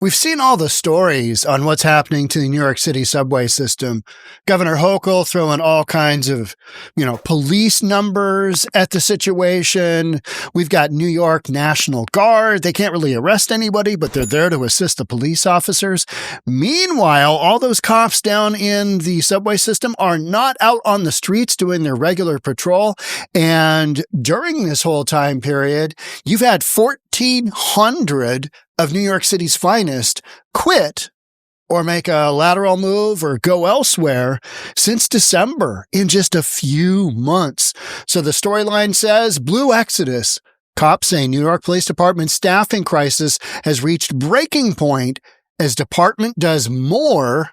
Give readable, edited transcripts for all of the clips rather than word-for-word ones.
We've seen all the stories on what's happening to the New York City subway system. Governor Hochul throwing all kinds of, police numbers at the situation. We've got New York National Guard. They can't really arrest anybody, but they're there to assist the police officers. Meanwhile, all those cops down in the subway system are not out on the streets doing their regular patrol. And during this whole time period, you've had 1,400 of New York City's finest quit or make a lateral move or go elsewhere since December in just a few months. So the storyline says blue exodus. Cops say New York Police Department staffing crisis has reached breaking point as department does more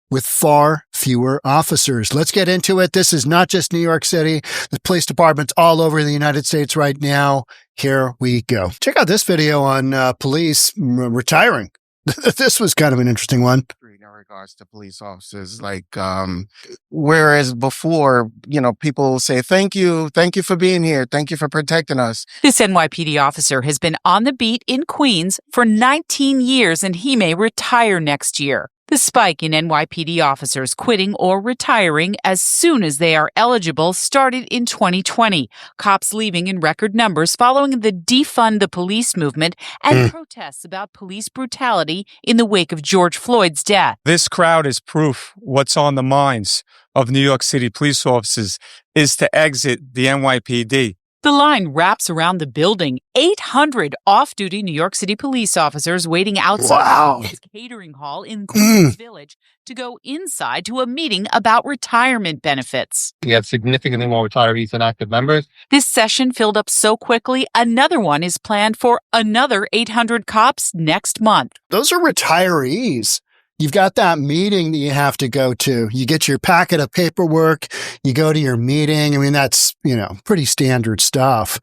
with far fewer officers. Let's get into it. This is not just New York City. The police departments all over the United States right now. Here we go. Check out this video on police retiring. This was kind of an interesting one. In regards to police officers, whereas before, people say, thank you for being here. Thank you for protecting us. This NYPD officer has been on the beat in Queens for 19 years and he may retire next year. The spike in NYPD officers quitting or retiring as soon as they are eligible started in 2020. Cops leaving in record numbers following the Defund the Police movement and protests about police brutality in the wake of George Floyd's death. This crowd is proof what's on the minds of New York City police officers is to exit the NYPD. The line wraps around the building. 800 off-duty New York City police officers waiting outside the catering hall in Queens Village to go inside to a meeting about retirement benefits. We have significantly more retirees than active members. This session filled up so quickly, another one is planned for another 800 cops next month. Those are retirees. You've got that meeting that you have to go to. You get your packet of paperwork. You go to your meeting. I mean, that's, pretty standard stuff.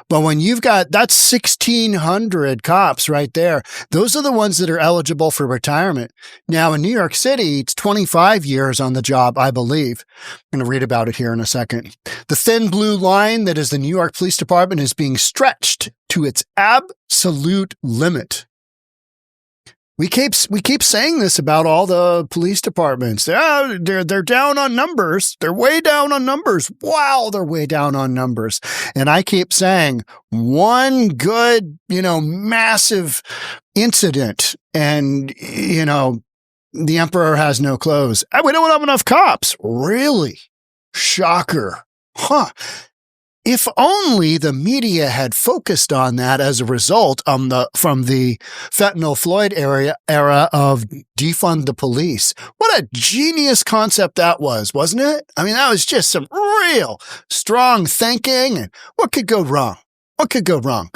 But when you've got, that's 1,600 cops right there. Those are the ones that are eligible for retirement. Now, in New York City, it's 25 years on the job, I believe. I'm going to read about it here in a second. The thin blue line that is the New York Police Department is being stretched to its absolute limit. We keep saying this about all the police departments. They're down on numbers. They're way down on numbers. Wow, they're way down on numbers. And I keep saying one good, massive incident and, the emperor has no clothes. We don't have enough cops. Really? Shocker. Huh. If only the media had focused on that as a result from the fentanyl Floyd era of defund the police. What a genius concept that was, wasn't it? I mean, that was just some real strong thinking. And what could go wrong? What could go wrong?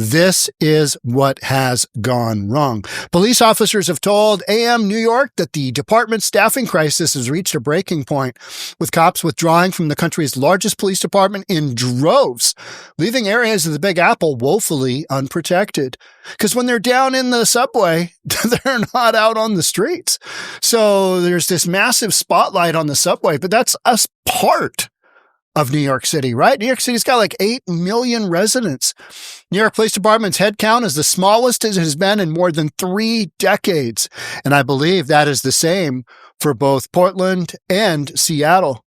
This is what has gone wrong. Police officers have told AM New York that the department's staffing crisis has reached a breaking point, with cops withdrawing from the country's largest police department in droves, leaving areas of the Big Apple woefully unprotected. Because when they're down in the subway, they're not out on the streets. So there's this massive spotlight on the subway, but that's a part of New York City, right? New York City's got like 8 million residents. New York Police Department's headcount is the smallest it has been in more than 3 decades. And I believe that is the same for both Portland and Seattle.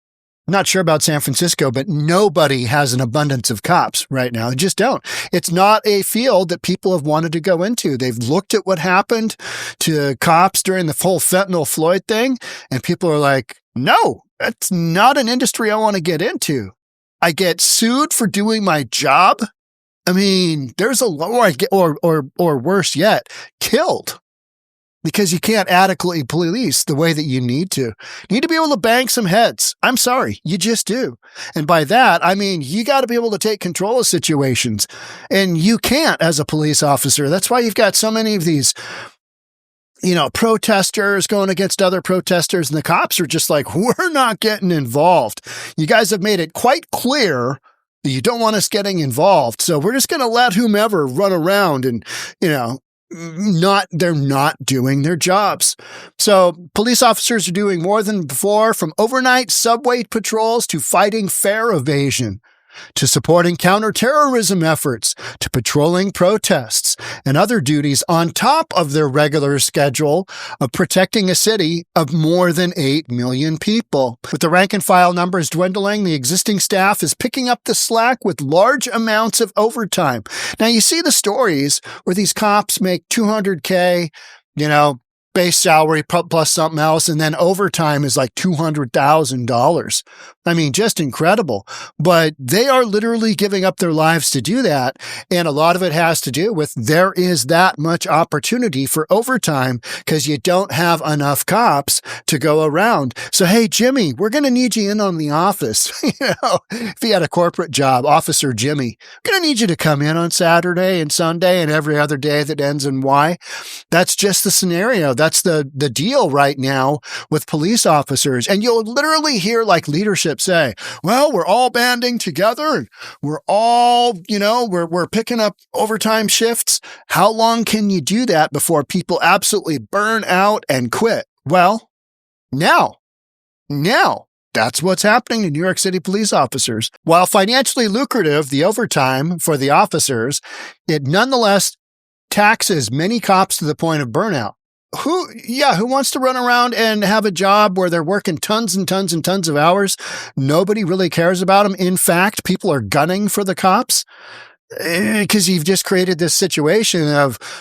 Not sure about San Francisco, but nobody has an abundance of cops right now. They just don't. It's not a field that people have wanted to go into. They've looked at what happened to cops during the whole fentanyl Floyd thing, and people are like, no, that's not an industry I want to get into. I get sued for doing my job. I mean, there's or worse yet, killed because you can't adequately police the way that you need to. You need to be able to bang some heads. I'm sorry, you just do. And by that, I mean, you got to be able to take control of situations, and you can't as a police officer. That's why you've got so many of these protesters going against other protesters, and the cops are just like, we're not getting involved. You guys have made it quite clear that you don't want us getting involved. So we're just going to let whomever run around and, they're not doing their jobs. So police officers are doing more than before, from overnight subway patrols to fighting fare evasion. to supporting counterterrorism efforts, to patrolling protests and other duties on top of their regular schedule of protecting a city of more than 8 million people. With the rank and file numbers dwindling, the existing staff is picking up the slack with large amounts of overtime. Now, you see the stories where these cops make $200K, base salary plus something else, and then overtime is like $200,000. I mean, just incredible. But they are literally giving up their lives to do that. And a lot of it has to do with there is that much opportunity for overtime because you don't have enough cops to go around. So, hey, Jimmy, we're going to need you in on the office. If you had a corporate job, Officer Jimmy, we're going to need you to come in on Saturday and Sunday and every other day that ends in Y. That's just the scenario. That's the deal right now with police officers. And you'll literally hear like leadership say, well, we're all banding together and we're all, we're picking up overtime shifts. How long can you do that before people absolutely burn out and quit? Well, now, that's what's happening to New York City police officers. While financially lucrative, the overtime for the officers, it nonetheless taxes many cops to the point of burnout. Who wants to run around and have a job where they're working tons and tons and tons of hours? Nobody really cares about them. In fact, people are gunning for the cops because you've just created this situation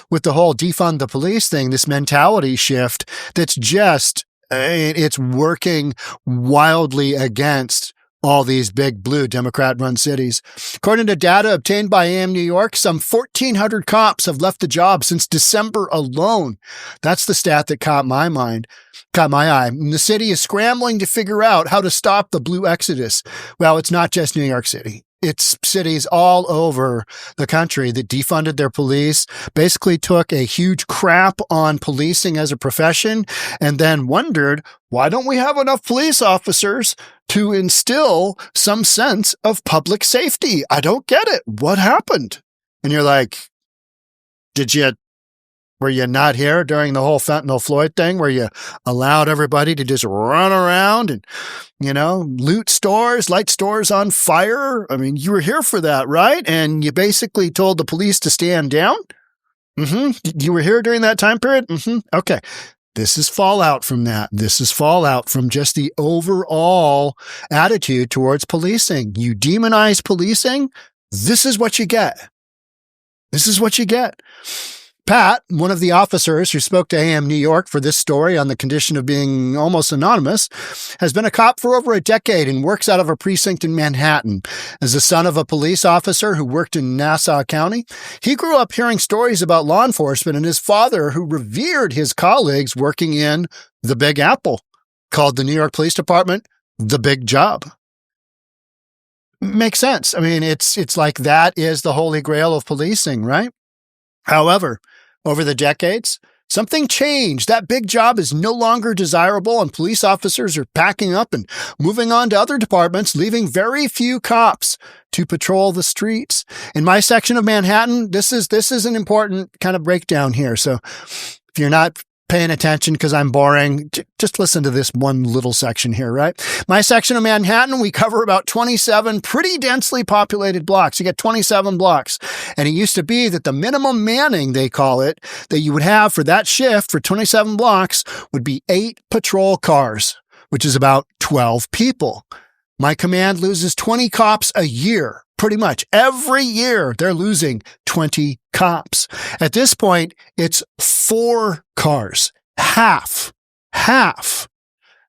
with the whole defund the police thing, this mentality shift that's just, it's working wildly against all these big blue Democrat-run cities. According to data obtained by AM New York, some 1,400 cops have left the job since December alone. That's the stat that caught my eye. And the city is scrambling to figure out how to stop the blue exodus. Well, it's not just New York City. It's cities all over the country that defunded their police, basically took a huge crap on policing as a profession, and then wondered, why don't we have enough police officers to instill some sense of public safety? I don't get it. What happened? And you're like, were you not here during the whole fentanyl Floyd thing where you allowed everybody to just run around and, loot stores, light stores on fire? I mean, you were here for that, right? And you basically told the police to stand down? You were here during that time period? Okay. This is fallout from that. This is fallout from just the overall attitude towards policing. You demonize policing, this is what you get. This is what you get. Pat, one of the officers who spoke to AM New York for this story on the condition of being almost anonymous, has been a cop for over a decade and works out of a precinct in Manhattan. As the son of a police officer who worked in Nassau County, he grew up hearing stories about law enforcement and his father, who revered his colleagues working in the Big Apple, called the New York Police Department the Big Job. Makes sense. I mean, it's like that is the holy grail of policing, right? However, over the decades, something changed. That big job is no longer desirable, and police officers are packing up and moving on to other departments, leaving very few cops to patrol the streets. In my section of Manhattan, this is an important kind of breakdown here. So if you're not paying attention because I'm boring, just listen to this one little section here, right? My section of Manhattan, we cover about 27 pretty densely populated blocks. You get 27 blocks. And it used to be that the minimum manning, they call it, that you would have for that shift for 27 blocks would be 8 patrol cars, which is about 12 people. My command loses 20 cops a year. Pretty much every year they're losing 20 cops. At this point, it's 4 cars. Half.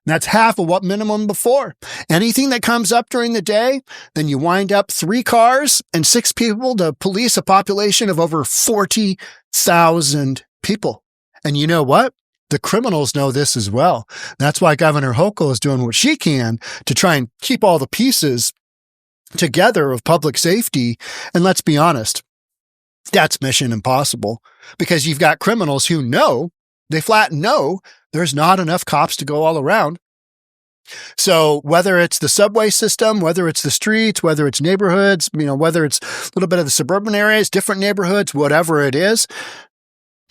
That's half of what minimum before. Anything that comes up during the day, then you wind up 3 cars and 6 people to police a population of over 40,000 people. And you know what? The criminals know this as well. That's why Governor Hochul is doing what she can to try and keep all the pieces together of public safety. And let's be honest, that's mission impossible because you've got criminals who know, they flat know there's not enough cops to go all around. So whether it's the subway system, whether it's the streets, whether it's neighborhoods, whether it's a little bit of the suburban areas, different neighborhoods, whatever it is,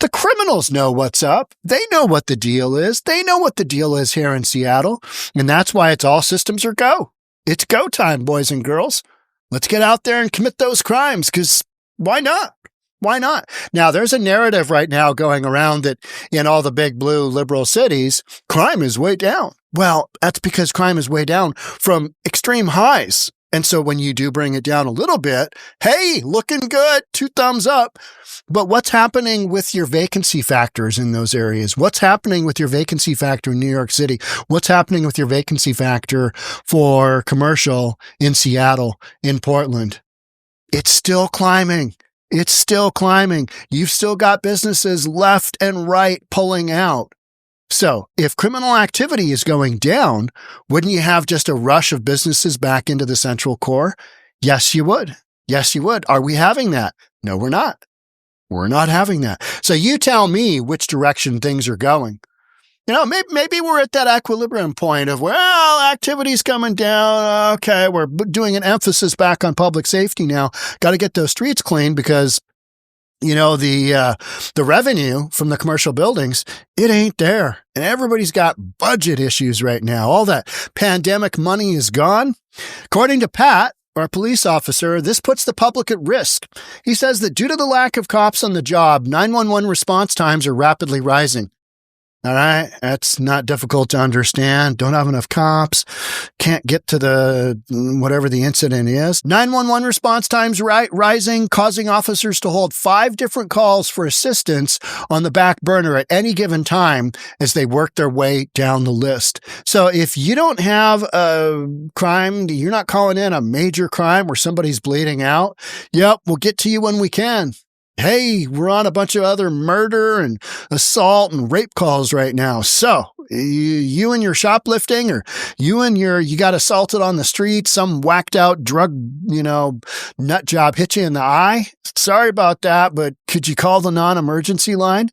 the criminals know what's up. They know what the deal is. They know what the deal is here in Seattle. And that's why it's all systems are go. It's go time, boys and girls. Let's get out there and commit those crimes, because why not? Why not? Now, there's a narrative right now going around that in all the big blue liberal cities, crime is way down. Well, that's because crime is way down from extreme highs. And so when you do bring it down a little bit, hey, looking good, 2 thumbs up. But what's happening with your vacancy factors in those areas? What's happening with your vacancy factor in New York City? What's happening with your vacancy factor for commercial in Seattle, in Portland? It's still climbing. It's still climbing. You've still got businesses left and right pulling out. So if criminal activity is going down, wouldn't you have just a rush of businesses back into the central core? Yes, you would. Yes, you would. Are we having that? No, we're not. We're not having that. So you tell me which direction things are going. You know, maybe we're at that equilibrium point of, well, activity's coming down. Okay, we're doing an emphasis back on public safety now. Got to get those streets clean because, you know, the revenue from the commercial buildings, it ain't there. And everybody's got budget issues right now. All that pandemic money is gone. According to Pat, our police officer, this puts the public at risk. He says that due to the lack of cops on the job, 911 response times are rapidly rising. All right. That's not difficult to understand. Don't have enough cops. Can't get to the whatever the incident is. 911 response times rising, causing officers to hold 5 different calls for assistance on the back burner at any given time as they work their way down the list. So if you don't have a crime, you're not calling in a major crime where somebody's bleeding out. Yep. We'll get to you when we can. Hey, we're on a bunch of other murder and assault and rape calls right now. So you and your shoplifting, or you got assaulted on the street, some whacked out drug, nut job hit you in the eye. Sorry about that, but could you call the non-emergency line?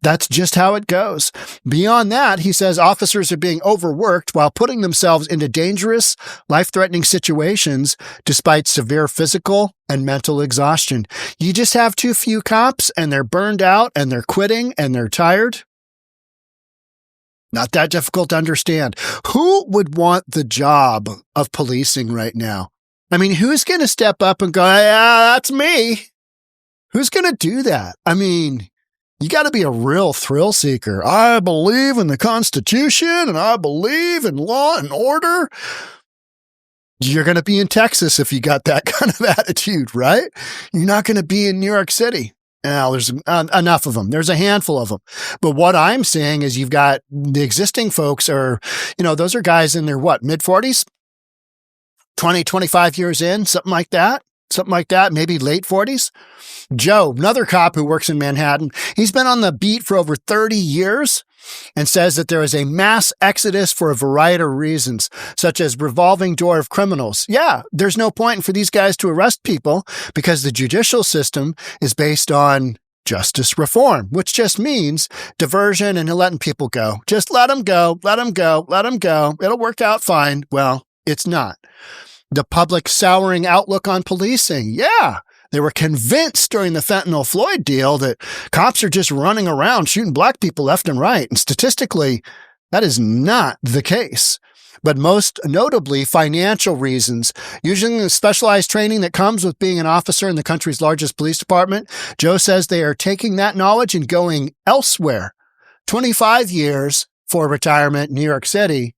That's just how it goes. Beyond that, he says officers are being overworked while putting themselves into dangerous, life-threatening situations despite severe physical and mental exhaustion. You just have too few cops and they're burned out and they're quitting and they're tired. Not that difficult to understand. Who would want the job of policing right now? I mean, who's going to step up and go, yeah, that's me? Who's going to do that? I mean, you got to be a real thrill seeker. I believe in the Constitution and I believe in law and order. You're going to be in Texas if you got that kind of attitude, right? You're not going to be in New York City. Now, there's enough of them. There's a handful of them. But what I'm saying is you've got the existing folks are, those are guys in their mid-40s? 20, 25 years in, something like that, maybe late 40s. Joe, another cop who works in Manhattan, he's been on the beat for over 30 years and says that there is a mass exodus for a variety of reasons, such as revolving door of criminals. Yeah, there's no point for these guys to arrest people because the judicial system is based on justice reform, which just means diversion and letting people go. Just let them go, let them go, let them go. It'll work out fine. Well, it's not. The public souring outlook on policing. Yeah. They were convinced during the fentanyl Floyd deal that cops are just running around shooting black people left and right. And statistically, that is not the case. But most notably, financial reasons. Using the specialized training that comes with being an officer in the country's largest police department, Joe says they are taking that knowledge and going elsewhere. 25 years for retirement in New York City,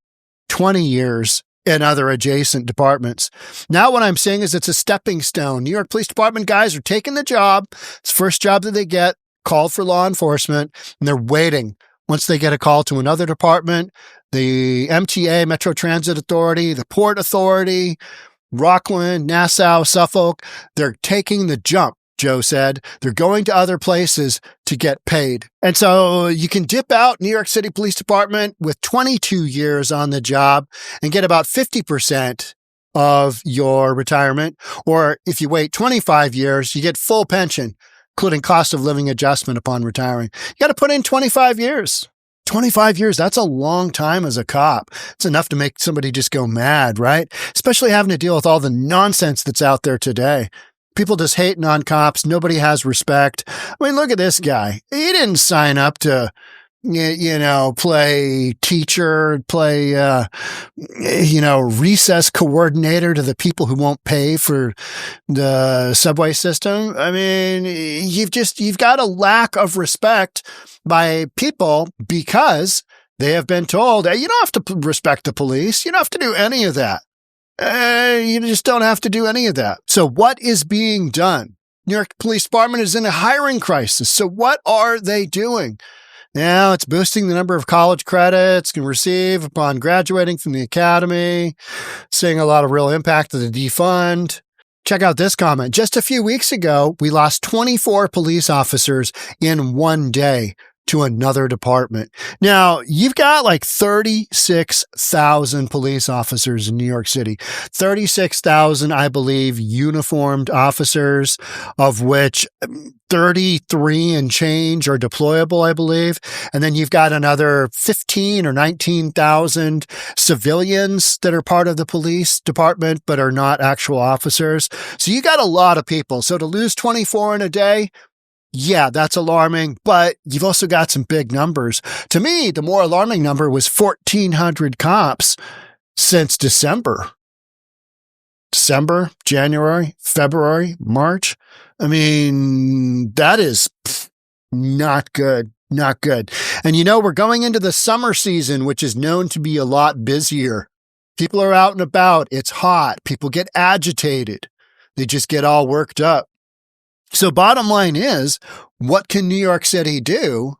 20 years in other adjacent departments. Now what I'm saying is it's a stepping stone. New York Police Department guys are taking the job. It's the first job that they get, called for law enforcement, and they're waiting. Once they get a call to another department, the MTA, Metro Transit Authority, the Port Authority, Rockland, Nassau, Suffolk, they're taking the jump. Joe said they're going to other places to get paid. And so you can dip out New York City Police Department with 22 years on the job and get about 50% of your retirement. Or if you wait 25 years, you get full pension, including cost of living adjustment upon retiring. You got to put in 25 years. 25 years, that's a long time as a cop. It's enough to make somebody just go mad, right? Especially having to deal with all the nonsense that's out there today. People just hating on cops. Nobody has respect. I mean, look at this guy. He didn't sign up to play teacher, play, recess coordinator to the people who won't pay for the subway system. I mean, you've got a lack of respect by people because they have been told, hey, you don't have to respect the police. You don't have to do any of that. You just don't have to do any of that. So what is being done? New York Police Department is in a hiring crisis. So what are they doing? Now it's boosting the number of college credits can receive upon graduating from the academy, seeing a lot of real impact of the defund. Check out this comment. Just a few weeks ago, we lost 24 police officers in one day to another department. Now, you've got like 36,000 police officers in New York City. 36,000, I believe, uniformed officers, of which 33 and change are deployable, I believe. And then you've got another 15 or 19,000 civilians that are part of the police department but are not actual officers. So you got a lot of people. So to lose 24 in a day, yeah, that's alarming, but you've also got some big numbers. To me, the more alarming number was 1,400 cops since December, January, February, March. I mean, that is not good. Not good. And we're going into the summer season, which is known to be a lot busier. People are out and about. It's hot. People get agitated. They just get all worked up. So bottom line is, what can New York City do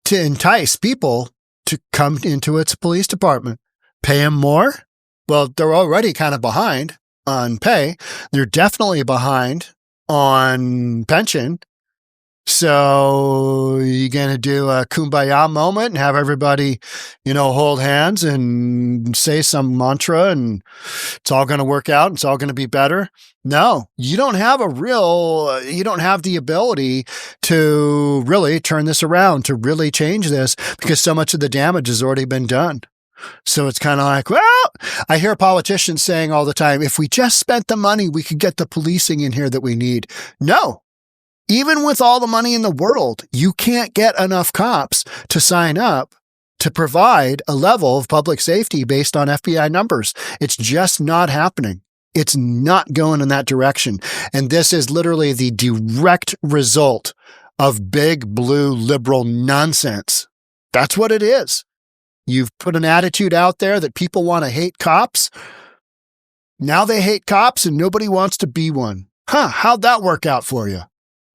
to entice people to come into its police department? Pay them more? Well, they're already kind of behind on pay. They're definitely behind on pension. So you're going to do a kumbaya moment and have everybody, hold hands and say some mantra and it's all going to work out. It's all going to be better. No, you don't have the ability to really turn this around, to really change this because so much of the damage has already been done. So it's kind of like, well, I hear politicians saying all the time, if we just spent the money, we could get the policing in here that we need. No. Even with all the money in the world, you can't get enough cops to sign up to provide a level of public safety based on FBI numbers. It's just not happening. It's not going in that direction. And this is literally the direct result of big blue liberal nonsense. That's what it is. You've put an attitude out there that people want to hate cops. Now they hate cops and nobody wants to be one. How'd that work out for you?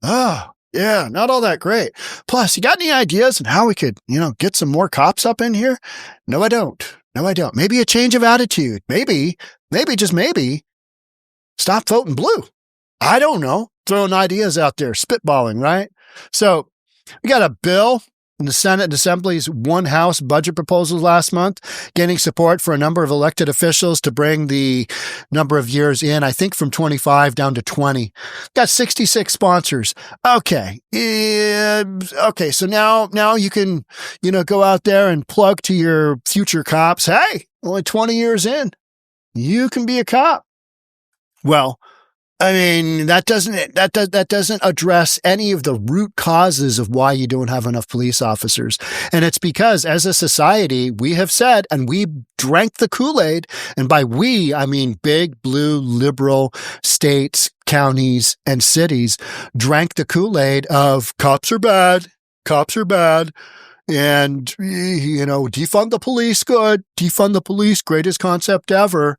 Oh, yeah, not all that great. Plus, you got any ideas on how we could, get some more cops up in here? No, I don't. Maybe a change of attitude. Maybe, just maybe, stop voting blue. I don't know. Throwing ideas out there, spitballing, right? So we got a bill in the Senate and Assembly's one House budget proposals last month, gaining support for a number of elected officials to bring the number of years in, I think from 25 down to 20. Got 66 sponsors. Okay. Okay. So now you can, go out there and plug to your future cops. Hey, only 20 years in, you can be a cop. Well, I mean, that doesn't address any of the root causes of why you don't have enough police officers. And it's because as a society, we have said, and we drank the Kool-Aid, and by we, I mean big blue liberal states, counties, and cities drank the Kool-Aid of cops are bad. And, defund the police, good. Defund the police, greatest concept ever.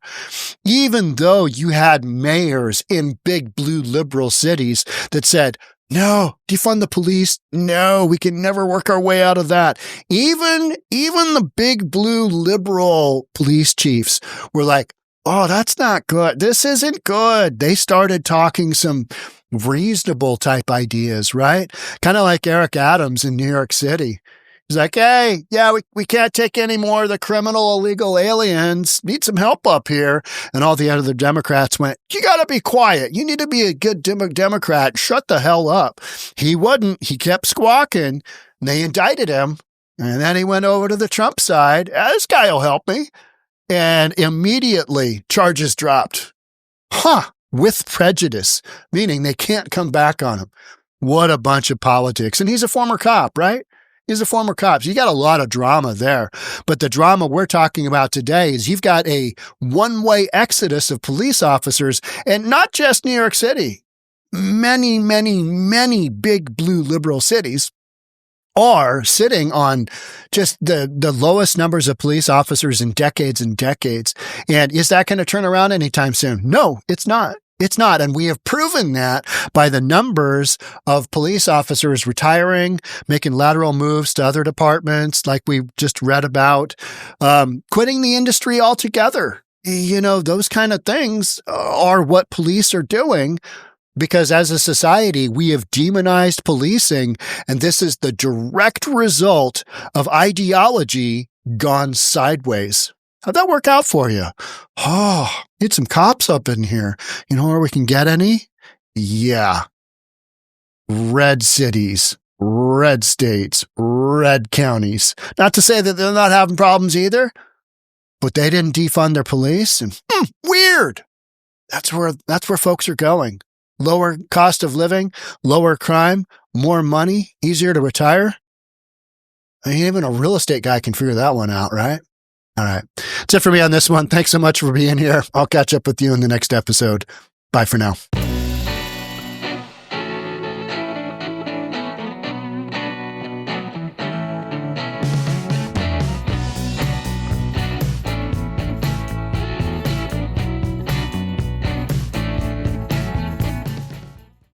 Even though you had mayors in big blue liberal cities that said, no, defund the police. No, we can never work our way out of that. Even the big blue liberal police chiefs were like, oh, that's not good. This isn't good. They started talking some reasonable type ideas, right? Kind of like Eric Adams in New York City. He's like, hey, yeah, we can't take any more of the criminal illegal aliens. Need some help up here. And all the other Democrats went, you got to be quiet. You need to be a good Democrat. Shut the hell up. He wouldn't. He kept squawking. And they indicted him. And then he went over to the Trump side. This guy will help me. And immediately charges dropped. With prejudice, meaning they can't come back on him. What a bunch of politics. And he's a former cop, right? These are former cops. You got a lot of drama there. But the drama we're talking about today is you've got a one-way exodus of police officers, and not just New York City. Many, many, many big blue liberal cities are sitting on just the lowest numbers of police officers in decades and decades. And is that going to turn around anytime soon? No, it's not. It's not. And we have proven that by the numbers of police officers retiring, making lateral moves to other departments, like we just read about, quitting the industry altogether. You know, those kind of things are what police are doing, because as a society, we have demonized policing. And this is the direct result of ideology gone sideways. How'd that work out for you? Oh, need some cops up in here. You know where we can get any? Yeah. Red cities, red states, red counties. Not to say that they're not having problems either, but they didn't defund their police. And weird. That's where folks are going. Lower cost of living, lower crime, more money, easier to retire. I mean, even a real estate guy can figure that one out, right? All right. That's it for me on this one. Thanks so much for being here. I'll catch up with you in the next episode. Bye for now.